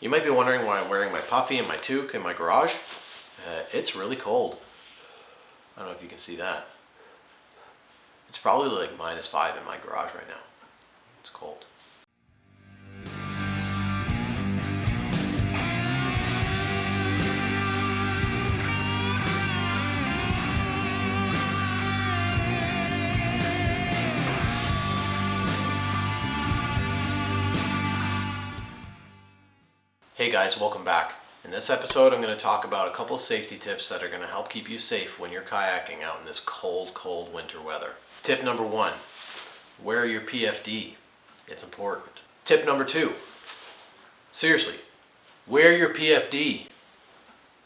You might be wondering why I'm wearing my puffy and my toque in my garage. It's really cold. I don't know if you can see that. It's probably like -5 in my garage right now. It's cold. Hey guys, welcome back. In this episode, I'm going to talk about a couple of safety tips that are going to help keep you safe when you're kayaking out in this cold, cold winter weather. Tip number 1, wear your PFD. It's important. Tip number 2, seriously, wear your PFD.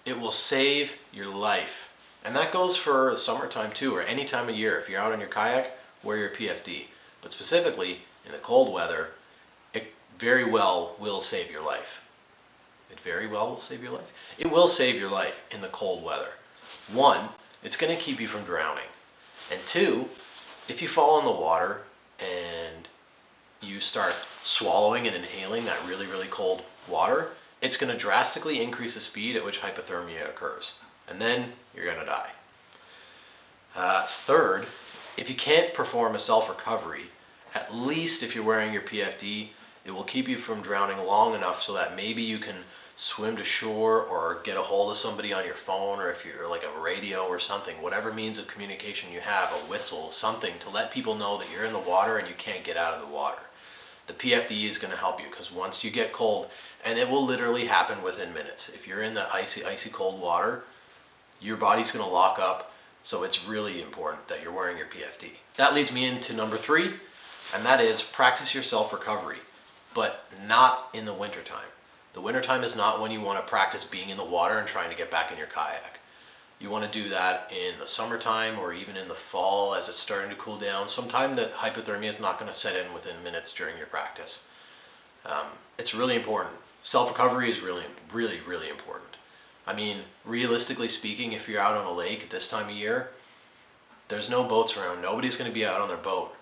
It will save your life. And that goes for the summertime too, or any time of year. If you're out on your kayak, wear your PFD. But specifically, in the cold weather, it very well will save your life. It very well will save your life. It will save your life in the cold weather. 1, it's going to keep you from drowning. And 2, if you fall in the water and you start swallowing and inhaling that really, really cold water, it's going to drastically increase the speed at which hypothermia occurs. And then you're going to die. 3rd, if you can't perform a self-recovery, at least if you're wearing your PFD, it will keep you from drowning long enough so that maybe you can swim to shore or get a hold of somebody on your phone, or if you're like a radio or something, whatever means of communication you have, a whistle, something to let people know that you're in the water and you can't get out of the water. The PFD is going to help you, because once you get cold, and it will literally happen within minutes. If you're in the icy, icy cold water, your body's going to lock up, so it's really important that you're wearing your PFD. That leads me into number 3, and that is practice your self-recovery, but not in the wintertime. The wintertime is not when you want to practice being in the water and trying to get back in your kayak. You want to do that in the summertime or even in the fall as it's starting to cool down. Sometime that hypothermia is not going to set in within minutes during your practice. It's really important. Self-recovery is really, really, really important. I mean, realistically speaking, if you're out on a lake at this time of year, there's no boats around. Nobody's going to be out on their boat.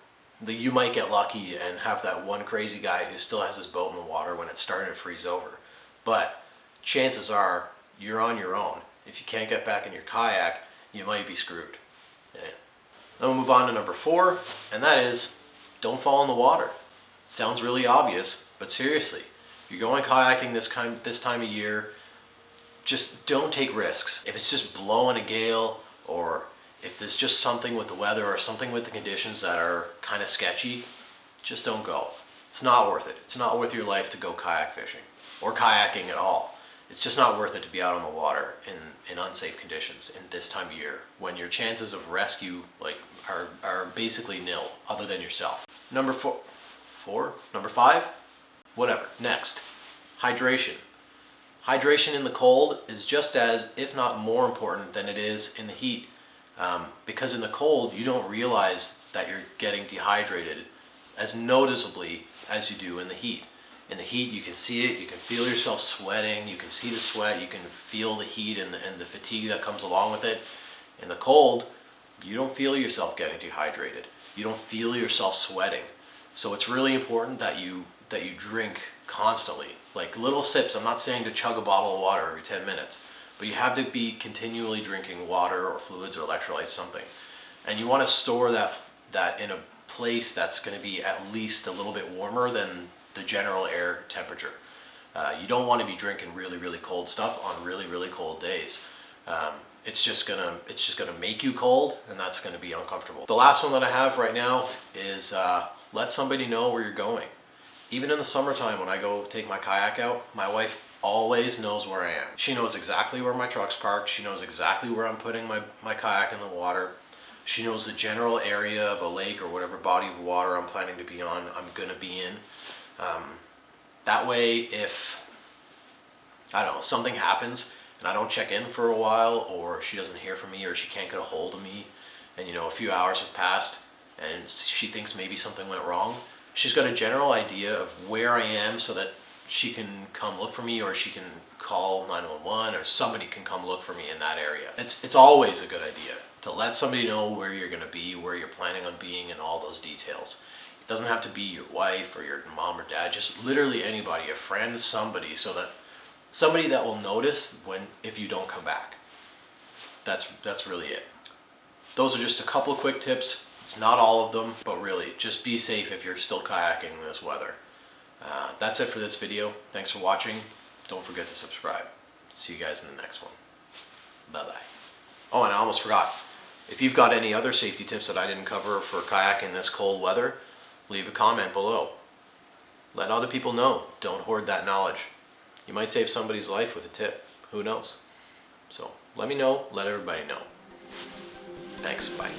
You might get lucky and have that one crazy guy who still has his boat in the water when it's starting to freeze over. But chances are you're on your own. If you can't get back in your kayak, you might be screwed. Yeah. Then we'll move on to number 4, and that is don't fall in the water. It sounds really obvious, but seriously, if you're going kayaking this time of year, just don't take risks. If it's just blowing a gale, or if there's just something with the weather or something with the conditions that are kind of sketchy, just don't go. It's not worth it. It's not worth your life to go kayak fishing or kayaking at all. It's just not worth it to be out on the water in unsafe conditions in this time of year when your chances of rescue are basically nil other than yourself. Number 5, whatever. Next, hydration. Hydration in the cold is just as, if not more important than it is in the heat. Because in the cold, you don't realize that you're getting dehydrated as noticeably as you do in the heat. In the heat, you can see it, you can feel yourself sweating, you can see the sweat, you can feel the heat and the fatigue that comes along with it. In the cold, you don't feel yourself getting dehydrated. You don't feel yourself sweating. So it's really important that you drink constantly, like little sips. I'm not saying to chug a bottle of water every 10 minutes. But you have to be continually drinking water or fluids or electrolytes, something. And you want to store that in a place that's going to be at least a little bit warmer than the general air temperature. You don't want to be drinking really, really cold stuff on really, really cold days. It's just gonna make you cold, and that's going to be uncomfortable. The last one that I have right now is let somebody know where you're going. Even in the summertime, when I go take my kayak out, my wife always knows where I am. She knows exactly where my truck's parked. She knows exactly where I'm putting my kayak in the water. She knows the general area of a lake or whatever body of water I'm planning to be on, I'm gonna be in. That way, if, I don't know, something happens and I don't check in for a while, or she doesn't hear from me, or she can't get a hold of me, and a few hours have passed and she thinks maybe something went wrong, she's got a general idea of where I am so that she can come look for me, or she can call 911, or somebody can come look for me in that area. It's always a good idea to let somebody know where you're going to be, where you're planning on being, and all those details. It doesn't have to be your wife or your mom or dad, just literally anybody, a friend, somebody, so that somebody that will notice if you don't come back. That's really it. Those are just a couple of quick tips. It's not all of them, but really just be safe if you're still kayaking in this weather. That's it for this video. Thanks for watching. Don't forget to subscribe. See you guys in the next one. Bye-bye. Oh, and I almost forgot. If you've got any other safety tips that I didn't cover for kayaking in this cold weather, leave a comment below. Let other people know. Don't hoard that knowledge. You might save somebody's life with a tip. Who knows? So let me know. Let everybody know. Thanks. Bye.